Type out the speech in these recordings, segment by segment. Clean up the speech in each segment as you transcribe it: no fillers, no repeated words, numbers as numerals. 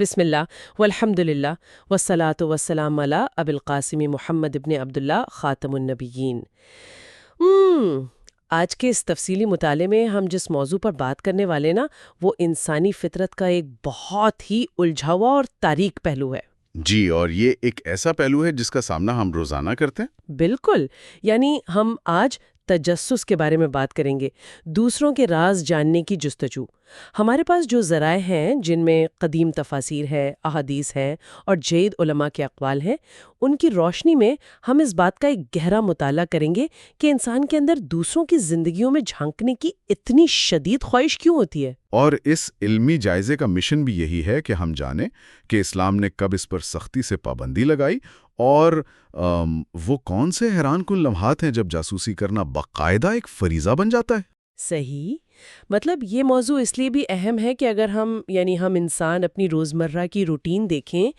بسم اللہ والحمد للہ والصلاۃ والسلام علی ابی القاسم محمد ابن عبداللہ خاتم النبیین۔ آج کے اس تفصیلی مطالعے میں ہم جس موضوع پر بات کرنے والے نا وہ انسانی فطرت کا ایک بہت ہی الجھا ہوا اور تاریک پہلو ہے۔ جی، اور یہ ایک ایسا پہلو ہے جس کا سامنا ہم روزانہ کرتے ہیں۔ بالکل، یعنی ہم آج تجسس کے بارے میں بات کریں گے، دوسروں کے راز جاننے کی جستجو۔ ہمارے پاس جو ذرائع ہیں جن میں قدیم تفاسیر ہے، احادیث ہیں اور جید علماء کے اقوال ہیں، ان کی روشنی میں ہم اس بات کا ایک گہرا مطالعہ کریں گے کہ انسان کے اندر دوسروں کی زندگیوں میں جھانکنے کی اتنی شدید خواہش کیوں ہوتی ہے۔ اور اس علمی جائزے کا مشن بھی یہی ہے کہ ہم جانیں کہ اسلام نے کب اس پر سختی سے پابندی لگائی اور وہ کون سے حیران کن لمحات ہیں جب جاسوسی کرنا باقاعدہ ایک فریضہ بن جاتا ہے۔ صحیح، مطلب یہ موضوع اس لیے بھی اہم ہے کہ اگر ہم انسان اپنی روزمرہ کی روٹین دیکھیں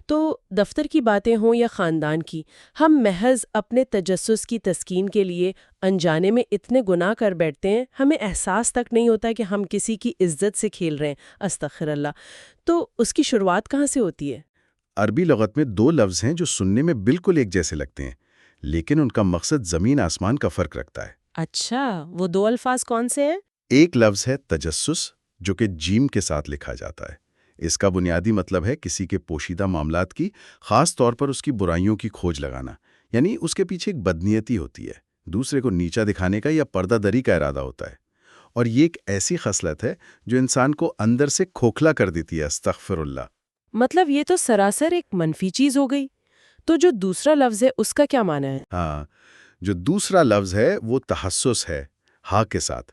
تو دفتر کی باتیں ہوں یا خاندان کی، ہم محض اپنے تجسس کی تسکین کے لیے انجانے میں اتنے گناہ کر بیٹھتے ہیں، ہمیں احساس تک نہیں ہوتا کہ ہم کسی کی عزت سے کھیل رہے ہیں، استغفر اللہ۔ تو اس کی شروعات کہاں سے ہوتی ہے؟ عربی لغت میں دو لفظ ہیں جو سننے میں بالکل ایک جیسے لگتے ہیں، لیکن ان کا مقصد زمین آسمان کا فرق رکھتا ہے۔ اچھا، وہ دو الفاظ کون سے ہیں؟ ایک لفظ ہے تجسس، جو کہ جیم کے ساتھ لکھا جاتا ہے۔ اس کا بنیادی مطلب ہے کسی کے پوشیدہ معاملات کی، خاص طور پر اس کی برائیوں کی کھوج لگانا، یعنی اس کے پیچھے ایک بدنیتی ہوتی ہے، دوسرے کو نیچا دکھانے کا یا پردہ دری کا ارادہ ہوتا ہے۔ اور یہ ایک ایسی خصلت ہے جو انسان کو اندر سے کھوکھلا کر دیتی ہے، استغفر اللہ۔ مطلب یہ تو سراسر ایک منفی چیز ہو گئی۔ تو جو دوسرا لفظ ہے اس کا کیا معنی ہے؟ ہاں، جو دوسرا لفظ ہے وہ تحسس ہے، ہاں کے ساتھ۔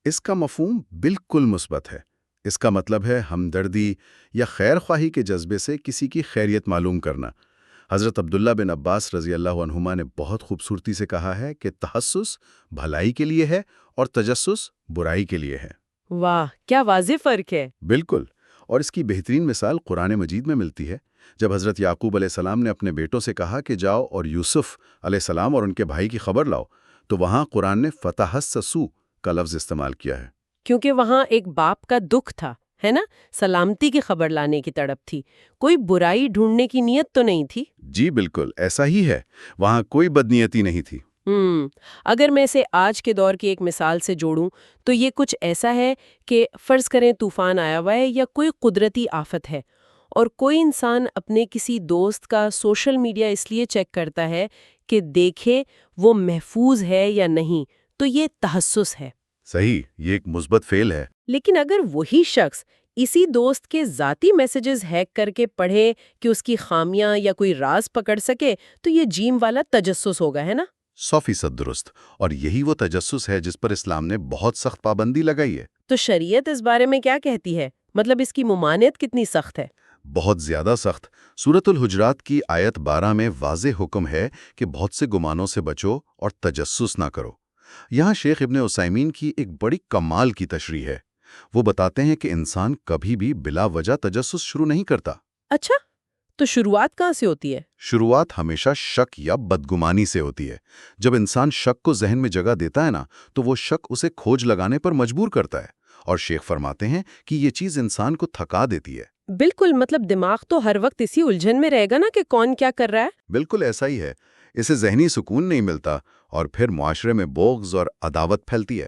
اس کا مفہوم بالکل مثبت ہے۔ اس کا مطلب ہے ہمدردی یا خیر خواہی کے جذبے سے کسی کی خیریت معلوم کرنا۔ حضرت عبداللہ بن عباس رضی اللہ عنہما نے بہت خوبصورتی سے کہا ہے کہ تحسس بھلائی کے لیے ہے اور تجسس برائی کے لیے ہے۔ واہ، کیا واضح فرق ہے۔ بالکل، اور اس کی بہترین مثال قرآن مجید میں ملتی ہے۔ جب حضرت یعقوب علیہ السلام نے اپنے بیٹوں سے کہا کہ جاؤ اور یوسف علیہ السلام اور ان کے بھائی کی خبر لاؤ، تو وہاں قرآن نے فتحسسوا کا لفظ استعمال کیا ہے۔ کیونکہ وہاں ایک باپ کا دکھ تھا، ہے نا، سلامتی کی خبر لانے کی تڑپ تھی، کوئی برائی ڈھونڈنے کی نیت تو نہیں تھی۔ جی بالکل ایسا ہی ہے، وہاں کوئی بدنیتی نہیں تھی۔ اگر میں اسے آج کے دور کی ایک مثال سے جوڑوں تو یہ کچھ ایسا ہے کہ فرض کریں طوفان آیا ہوا ہے یا کوئی قدرتی آفت ہے، اور کوئی انسان اپنے کسی دوست کا سوشل میڈیا اس لیے چیک کرتا ہے کہ دیکھے وہ محفوظ ہے یا نہیں، تو یہ تحسس ہے۔ صحیح، یہ ایک مثبت فعل ہے۔ لیکن اگر وہی شخص اسی دوست کے ذاتی میسیجز ہیک کر کے پڑھے کہ اس کی خامیاں یا کوئی راز پکڑ سکے، تو یہ جیم والا تجسس ہوگا، ہے نا؟ 100% درست، اور یہی وہ تجسس ہے جس پر اسلام نے بہت سخت پابندی لگائی ہے۔ تو شریعت اس بارے میں کیا کہتی ہے؟ مطلب اس کی ممانعت کتنی سخت ہے؟ بہت زیادہ سخت۔ سورۃ الحجرات کی آیت 12 میں واضح حکم ہے کہ بہت سے گمانوں سے بچو اور تجسس نہ کرو۔ یہاں شیخ ابن عثیمین کی ایک بڑی کمال کی تشریح ہے۔ وہ بتاتے ہیں کہ انسان کبھی بھی بلا وجہ تجسس شروع نہیں کرتا۔ اچھا، تو شروعات کہاں سے ہوتی ہے؟ شروعات ہمیشہ شک یا بدگمانی سے ہوتی ہے۔ جب انسان شک کو ذہن میں جگہ دیتا ہے نا، تو وہ شک اسے کھوج لگانے پر مجبور کرتا ہے، اور شیخ فرماتے ہیں کہ یہ چیز انسان کو تھکا دیتی ہے۔ بالکل، مطلب دماغ تو ہر وقت اسی الجھن میں رہے گا نا کہ کون کیا کر رہا ہے۔ بالکل ایسا ہی ہے، اسے ذہنی سکون نہیں ملتا، اور پھر معاشرے میں بغض اور عداوت پھیلتی ہے۔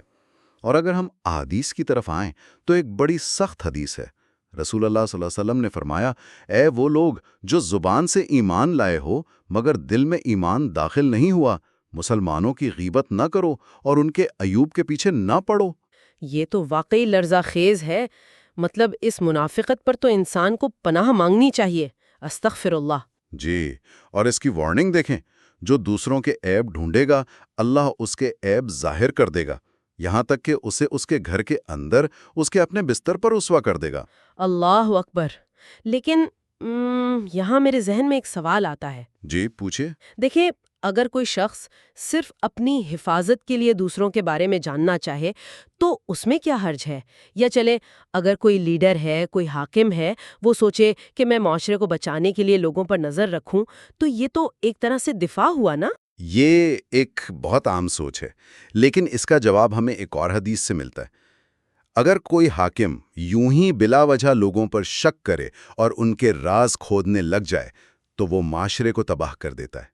اور اگر ہم احادیث کی طرف آئیں تو ایک بڑی سخت حدیث ہے۔ رسول اللہ صلی اللہ علیہ وسلم نے فرمایا، اے وہ لوگ جو زبان سے ایمان لائے ہو مگر دل میں ایمان داخل نہیں ہوا، مسلمانوں کی غیبت نہ کرو اور ان کے عیوب کے پیچھے نہ پڑو۔ یہ تو واقعی لرزہ خیز ہے۔ مطلب اس منافقت پر تو انسان کو پناہ مانگنی چاہیے، استغفر اللہ۔ جی، اور اس کی وارننگ دیکھیں، جو دوسروں کے عیب ڈھونڈے گا اللہ اس کے عیب ظاہر کر دے گا، یہاں تک کہ اسے اس کے گھر کے اندر اس کے اپنے بستر پر رسوا کر دے گا۔ اللہ اکبر۔ لیکن یہاں میرے ذہن میں ایک سوال آتا ہے۔ جی پوچھے۔ دیکھیں، اگر کوئی شخص صرف اپنی حفاظت کے لیے دوسروں کے بارے میں جاننا چاہے تو اس میں کیا حرج ہے؟ یا چلے اگر کوئی لیڈر ہے، کوئی حاکم ہے، وہ سوچے کہ میں معاشرے کو بچانے کے لیے لوگوں پر نظر رکھوں، تو یہ تو ایک طرح سے دفاع ہوا نا؟ یہ ایک بہت عام سوچ ہے، لیکن اس کا جواب ہمیں ایک اور حدیث سے ملتا ہے۔ اگر کوئی حاکم یوں ہی بلا وجہ لوگوں پر شک کرے اور ان کے راز کھودنے لگ جائے تو وہ معاشرے کو تباہ کر دیتا ہے۔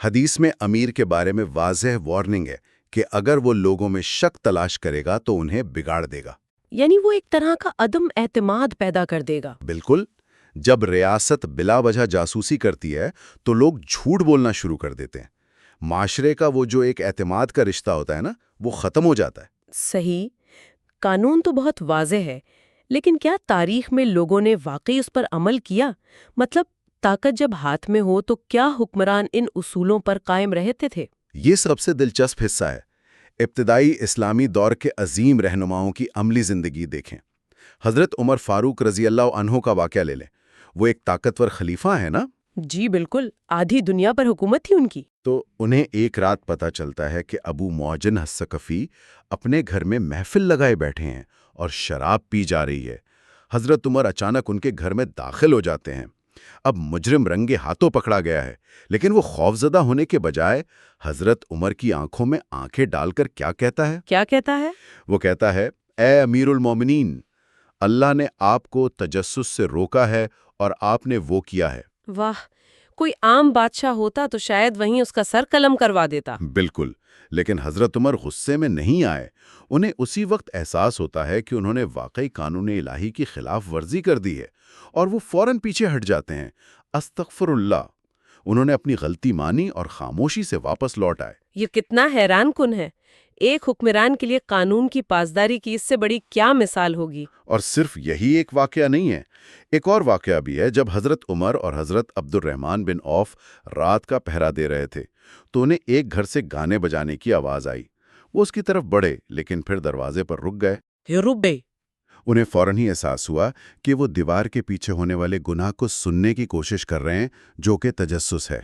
حدیث میں امیر کے بارے میں واضح وارننگ ہے کہ اگر وہ لوگوں میں شک تلاش کرے گا تو انہیں بگاڑ دے گا۔ یعنی وہ ایک طرح کا عدم اعتماد پیدا کر دے گا۔ بالکل، جب ریاست بلا وجہ جاسوسی کرتی ہے تو لوگ جھوٹ بولنا شروع کر دیتے ہیں۔ معاشرے کا وہ جو ایک اعتماد کا رشتہ ہوتا ہے نا، وہ ختم ہو جاتا ہے۔ صحیح۔ قانون تو بہت واضح ہے، لیکن کیا تاریخ میں لوگوں نے واقعی اس پر عمل کیا؟ مطلب طاقت جب ہاتھ میں ہو تو کیا حکمران ان اصولوں پر قائم رہتے تھے؟ یہ سب سے دلچسپ حصہ ہے۔ ابتدائی اسلامی دور کے عظیم رہنماؤں کی عملی زندگی دیکھیں۔ حضرت عمر فاروق رضی اللہ عنہ کا واقعہ لے لیں۔ وہ ایک طاقتور خلیفہ ہے نا؟ جی بالکل، آدھی دنیا پر حکومت تھی ان کی۔ تو انہیں ایک رات پتہ چلتا ہے کہ ابو معجن الثقفی اپنے گھر میں محفل لگائے بیٹھے ہیں اور شراب پی جا رہی ہے۔ حضرت عمر اچانک ان کے گھر میں داخل ہو جاتے ہیں۔ اب مجرم رنگے ہاتھوں پکڑا گیا ہے، لیکن وہ خوفزدہ ہونے کے بجائے حضرت عمر کی آنکھوں میں آنکھیں ڈال کر کیا کہتا ہے؟ کیا کہتا ہے؟ وہ کہتا ہے، اے امیر المومنین، اللہ نے آپ کو تجسس سے روکا ہے اور آپ نے وہ کیا ہے۔ واہ، کوئی عام بادشاہ ہوتا تو شاید وہیں اس کا سر قلم کروا دیتا۔ بالکل، لیکن حضرت عمر غصے میں نہیں آئے۔ انہیں اسی وقت احساس ہوتا ہے کہ انہوں نے واقعی قانون الہی کی خلاف ورزی کر دی ہے، اور وہ فوراً پیچھے ہٹ جاتے ہیں۔ استغفر اللہ۔ انہوں نے اپنی غلطی مانی اور خاموشی سے واپس لوٹ آئے۔ یہ کتنا حیران کن ہے۔ ایک حکمران کے لیے قانون کی پاسداری کی اس سے بڑی کیا مثال ہوگی؟ اور صرف یہی ایک واقعہ نہیں ہے، ایک اور واقعہ بھی ہے۔ جب حضرت عمر اور حضرت عبد الرحمن بن عوف رات کا پہرا دے رہے تھے تو انہیں ایک گھر سے گانے بجانے کی آواز آئی۔ وہ اس کی طرف بڑھے، لیکن پھر دروازے پر رک گئے۔ انہیں فوراً ہی احساس ہوا کہ وہ دیوار کے پیچھے ہونے والے گناہ کو سننے کی کوشش کر رہے ہیں، جو کہ تجسس ہے۔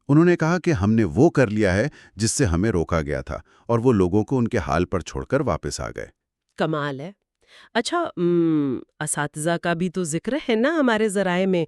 انہوں نے کہا کہ ہم نے وہ کر لیا ہے جس سے ہمیں روکا گیا تھا، اور وہ لوگوں کو ان کے حال پر چھوڑ کر واپس آ گئے۔ کمال ہے۔ اچھا، اساتذہ کا بھی تو ذکر ہے نا ہمارے ذرائع میں۔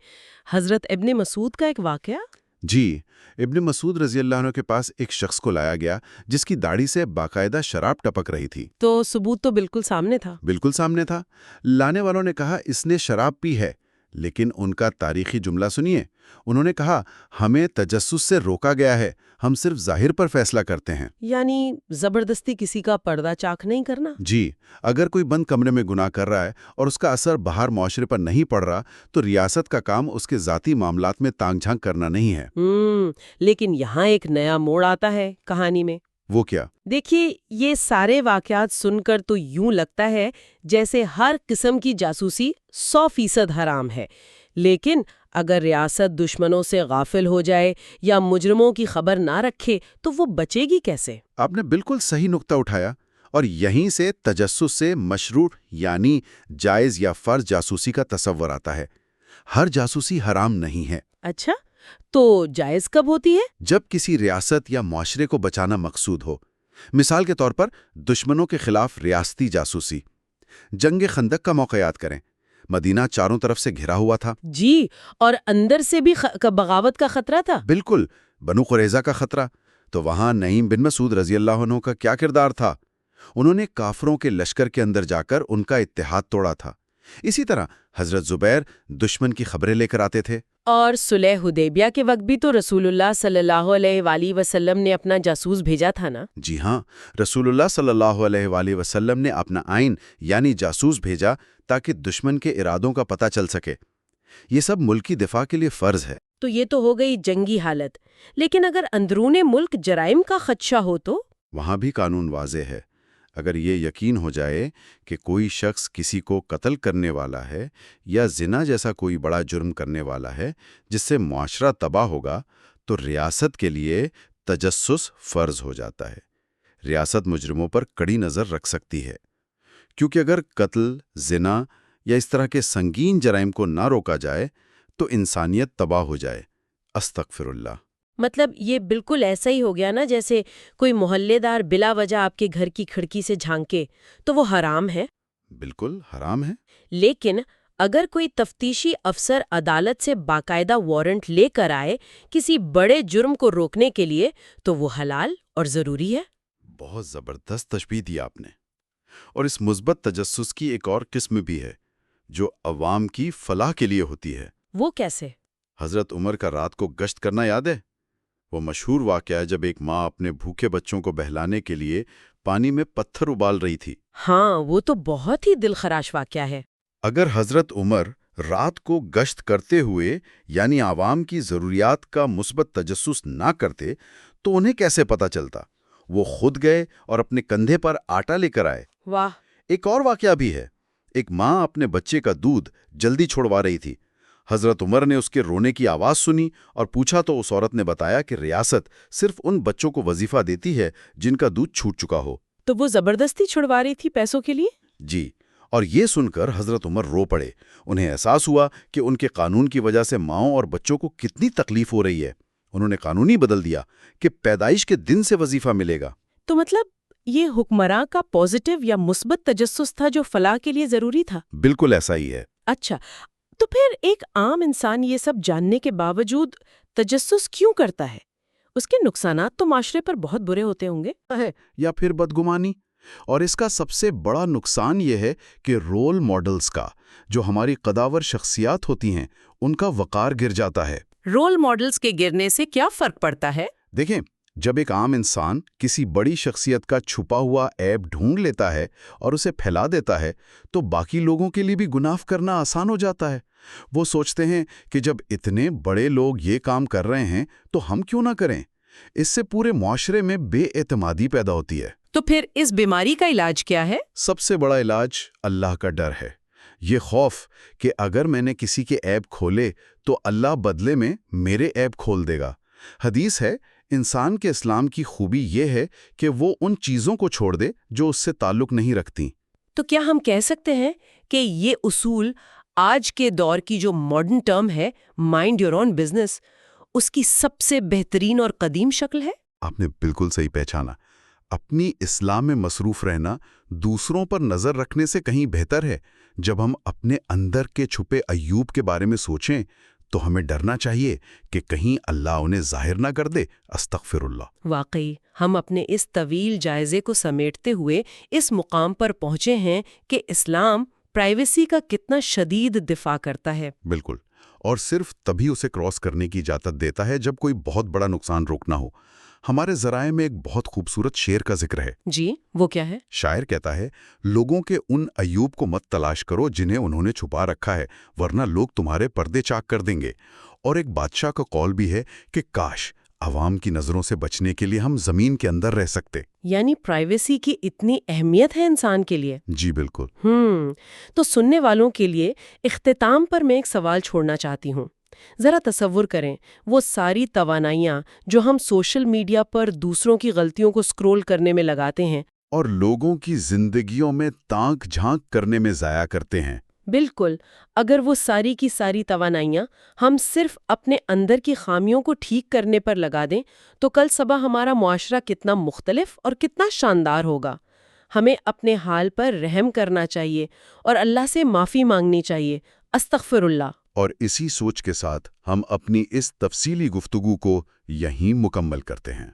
حضرت ابن مسعود کا ایک واقعہ؟ جی، ابن مسعود رضی اللہ عنہ کے پاس ایک شخص کو لایا گیا جس کی داڑھی سے باقاعدہ شراب ٹپک رہی تھی۔ تو ثبوت تو بالکل سامنے تھا۔ بالکل سامنے تھا۔ لانے والوں نے کہا اس نے شراب پی ہے، لیکن ان کا تاریخی جملہ سنیے۔ انہوں نے کہا ہمیں تجسس سے روکا گیا ہے، ہم صرف ظاہر پر فیصلہ کرتے ہیں۔ یعنی زبردستی کسی کا پردہ چاک نہیں کرنا۔ جی، اگر کوئی بند کمرے میں گناہ کر رہا ہے اور اس کا اثر باہر معاشرے پر نہیں پڑ رہا تو ریاست کا کام اس کے ذاتی معاملات میں تانگ جھانک کرنا نہیں ہے۔ لیکن یہاں ایک نیا موڑ آتا ہے کہانی میں۔ وہ کیا؟ دیکھیے، یہ سارے واقعات سن کر تو یوں لگتا ہے جیسے ہر قسم کی جاسوسی 100% حرام ہے، لیکن اگر ریاست دشمنوں سے غافل ہو جائے یا مجرموں کی خبر نہ رکھے تو وہ بچے گی کیسے؟ آپ نے بالکل صحیح نقطہ اٹھایا، اور یہیں سے تجسس سے مشروع یعنی جائز یا فرض جاسوسی کا تصور آتا ہے۔ ہر جاسوسی حرام نہیں ہے۔ اچھا، تو جائز کب ہوتی ہے؟ جب کسی ریاست یا معاشرے کو بچانا مقصود ہو۔ مثال کے طور پر دشمنوں کے خلاف ریاستی جاسوسی۔ جنگ خندق کا موقع یاد کریں، مدینہ چاروں طرف سے گھرا ہوا تھا۔ جی، اور اندر سے بھی بغاوت کا خطرہ تھا۔ بالکل، بنو قریظہ کا خطرہ۔ تو وہاں نعیم بن مسعود رضی اللہ عنہ کا کیا کردار تھا؟ انہوں نے کافروں کے لشکر کے اندر جا کر ان کا اتحاد توڑا تھا۔ اسی طرح حضرت زبیر دشمن کی خبریں لے کر آتے تھے۔ اور صلح حدیبیہ کے وقت بھی تو رسول اللہ صلی اللہ علیہ وآلہ وسلم نے اپنا جاسوس بھیجا تھا نا؟ جی ہاں، رسول اللہ صلی اللہ علیہ وآلہ وسلم نے اپنا آئین یعنی جاسوس بھیجا تاکہ دشمن کے ارادوں کا پتہ چل سکے۔ یہ سب ملکی دفاع کے لیے فرض ہے۔ تو یہ تو ہو گئی جنگی حالت، لیکن اگر اندرون ملک جرائم کا خدشہ ہو تو؟ وہاں بھی قانون واضح ہے۔ اگر یہ یقین ہو جائے کہ کوئی شخص کسی کو قتل کرنے والا ہے یا زنا جیسا کوئی بڑا جرم کرنے والا ہے جس سے معاشرہ تباہ ہوگا، تو ریاست کے لیے تجسس فرض ہو جاتا ہے۔ ریاست مجرموں پر کڑی نظر رکھ سکتی ہے، کیونکہ اگر قتل، زنا یا اس طرح کے سنگین جرائم کو نہ روکا جائے تو انسانیت تباہ ہو جائے۔ استغفر اللہ۔ مطلب یہ بالکل ایسا ہی ہو گیا نا جیسے کوئی محلے دار بلا وجہ آپ کے گھر کی کھڑکی سے جھانکے تو وہ حرام ہے؟ بالکل حرام ہے۔ لیکن اگر کوئی تفتیشی افسر عدالت سے باقاعدہ وارنٹ لے کر آئے کسی بڑے جرم کو روکنے کے لیے تو وہ حلال اور ضروری ہے۔ بہت زبردست تشبیہ دی آپ نے۔ اور اس مثبت تجسس کی ایک اور قسم بھی ہے جو عوام کی فلاح کے لیے ہوتی ہے۔ وہ کیسے؟ حضرت عمر کا رات کو گشت کرنا یاد ہے؟ وہ مشہور واقعہ ہے جب ایک ماں اپنے بھوکے بچوں کو بہلانے کے لیے پانی میں پتھر ابال رہی تھی۔ ہاں، وہ تو بہت ہی دل خراش واقعہ ہے۔ اگر حضرت عمر رات کو گشت کرتے ہوئے یعنی عوام کی ضروریات کا مثبت تجسس نہ کرتے تو انہیں کیسے پتہ چلتا؟ وہ خود گئے اور اپنے کندھے پر آٹا لے کر آئے۔ واہ! ایک اور واقعہ بھی ہے۔ ایک ماں اپنے بچے کا دودھ جلدی چھوڑوا رہی تھی۔ حضرت عمر نے اس کے رونے کی آواز سنی اور پوچھا تو اس عورت نے بتایا کہ ریاست صرف ان بچوں کو وظیفہ دیتی ہے جن کا دودھ چھوٹ چکا ہو۔ تو وہ زبردستی چھڑوا رہی تھی پیسوں کے لیے؟ جی، اور یہ سن کر حضرت عمر رو پڑے۔ انہیں احساس ہوا کہ ان کے قانون کی وجہ سے ماؤں اور بچوں کو کتنی تکلیف ہو رہی ہے۔ انہوں نے قانون ہی بدل دیا کہ پیدائش کے دن سے وظیفہ ملے گا۔ تو مطلب یہ حکمراں کا پازیٹیو یا مثبت تجسس تھا جو فلاح کے لیے ضروری تھا؟ بالکل ایسا ہی ہے۔ اچھا، تو پھر ایک عام انسان یہ سب جاننے کے باوجود تجسس کیوں کرتا ہے؟ اس کے نقصانات تو معاشرے پر بہت برے ہوتے ہوں گے۔ ہے یا پھر بدگمانی، اور اس کا سب سے بڑا نقصان یہ ہے کہ رول ماڈلز کا، جو ہماری قداور شخصیات ہوتی ہیں، ان کا وقار گر جاتا ہے۔ رول ماڈلز کے گرنے سے کیا فرق پڑتا ہے؟ دیکھیں، جب ایک عام انسان کسی بڑی شخصیت کا چھپا ہوا عیب ڈھونڈ لیتا ہے اور اسے پھیلا دیتا ہے تو باقی لوگوں کے لیے بھی گناہ کرنا آسان ہو جاتا ہے۔ وہ سوچتے ہیں کہ جب اتنے بڑے لوگ یہ کام کر رہے ہیں تو ہم کیوں نہ کریں؟ اس سے پورے معاشرے میں بے اعتمادی پیدا ہوتی ہے۔ تو پھر اس بیماری کا علاج کیا ہے؟ سب سے بڑا علاج اللہ کا ڈر ہے۔ یہ خوف کہ اگر میں نے کسی کے عیب کھولے تو اللہ بدلے میں میرے عیب کھول دے گا۔ حدیث ہے، انسان کے اسلام کی خوبی یہ ہے کہ وہ ان چیزوں کو چھوڑ دے جو اس سے تعلق نہیں رکھتی۔ تو کیا ہم کہہ سکتے ہیں کہ یہ اصول آج کے دور کی جو ماڈرن ٹرم ہے، مائنڈ یور اون بزنس، اس کی سب سے بہترین اور قدیم شکل ہے؟ آپ نے بالکل صحیح پہچانا۔ اپنی اصلاح میں مصروف رہنا دوسروں پر نظر رکھنے سے کہیں بہتر ہے۔ جب ہم اپنے اندر کے چھپے ایوب کے بارے میں سوچیں تو ہمیں ڈرنا چاہیے کہ کہیں اللہ انہیں ظاہر نہ کر دے۔ استغفر اللہ۔ واقعی ہم اپنے اس طویل جائزے کو سمیٹتے ہوئے اس مقام پر پہنچے ہیں کہ اسلام پرائیویسی کا کتنا شدید دفاع کرتا ہے۔ بالکل، اور صرف تبھی اسے کراس کرنے کی اجازت دیتا ہے جب کوئی بہت بڑا نقصان روکنا ہو۔ ہمارے ذرائع میں ایک بہت خوبصورت شعر کا ذکر ہے۔ جی، وہ کیا ہے؟ شاعر کہتا ہے، لوگوں کے ان ایوب کو مت تلاش کرو جنہیں انہوں نے چھپا رکھا ہے، ورنہ لوگ تمہارے پردے چاک کر دیں گے۔ اور ایک بادشاہ کا قول بھی ہے کہ کاش عوام کی نظروں سے بچنے کے لیے ہم زمین کے اندر رہ سکتے۔ یعنی پرائیویسی کی اتنی اہمیت ہے انسان کے لیے؟ جی بالکل۔ تو سننے والوں کے لیے اختتام پر میں ایک سوال چھوڑنا چاہتی ہوں۔ ذرا تصور کریں، وہ ساری توانائیاں جو ہم سوشل میڈیا پر دوسروں کی غلطیوں کو سکرول کرنے میں لگاتے ہیں اور لوگوں کی زندگیوں میں تانک جھانک کرنے میں ضائع کرتے ہیں۔ بالکل، اگر وہ ساری کی ساری توانائیاں ہم صرف اپنے اندر کی خامیوں کو ٹھیک کرنے پر لگا دیں تو کل صبح ہمارا معاشرہ کتنا مختلف اور کتنا شاندار ہوگا۔ ہمیں اپنے حال پر رحم کرنا چاہیے اور اللہ سے معافی مانگنی چاہیے۔ استغفر اللہ۔ اور اسی سوچ کے ساتھ ہم اپنی اس تفصیلی گفتگو کو یہیں مکمل کرتے ہیں۔